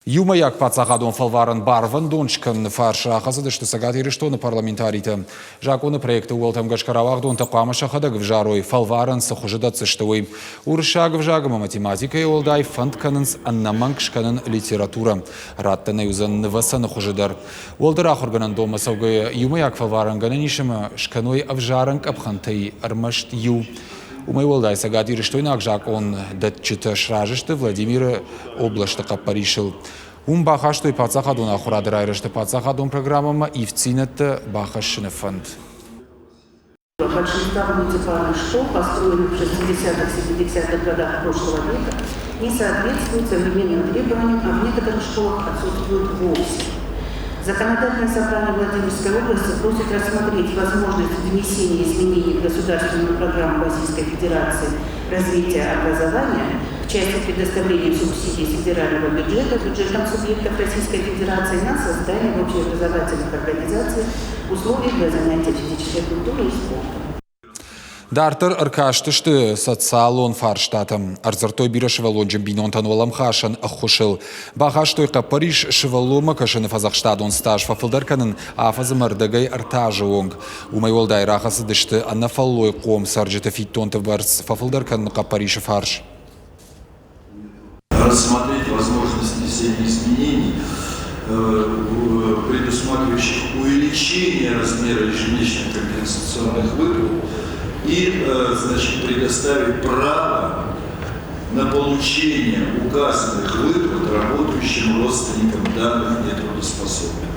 Юмаяк пацахадон фалваран барван дончкан фарша хазады что сагати рештоны парламентарита. Жаконы проекты уолтам гашкаравах дон тақама шахадаг в жарой фалваран сахужидатцы штовой. Уршаг в жагама математика и олдай фантканынс аннамангшканын литература. Раттана юзан васан хужидар. Уолдырах органан дома саугая юмаяк фалваран гананишема шканой авжаранг абхантай армашт ю. Умай волдай сагати рештойнак жакон датчита шражышты Владимир облашты каппаришил. Бахаштой пацахадон ахурадыр айрышты пацахадон программама и вцинетті бахашыны фонд. Большинство муниципальных школ, построенных в 60-70-х годах прошлого века, не соответствуют современным требованиям, а в некоторых школах отсутствуют вовсе. Законодательное собрание Владимирской области просит рассмотреть возможность внесения изменений в государственную программу Российской Федерации развития образования в части предоставления субсидий федерального бюджета бюджетам субъектов Российской Федерации на создание в общеобразовательных организациях условий для занятия физической культурой и спортом. Дартер аркаштышты социалон фарштатам. Арзартой бира шевалонджем бинонтан олам хашан ахушил. Бахаштой капариш шевалома кашаны фазахштадон стаж фафылдарканын афазы мардагай артажы онг. Умай олдай рахасы дышты аннафаллой ком сарджета фиттонты барс фафылдарканын капариши фарш. Рассмотреть возможность внесения изменений, предусматривающих увеличение размера ежемесячных компенсационных выплат и, значит, предоставить право на получение указанных выплат работающим родственникам данных нетрудоспособных.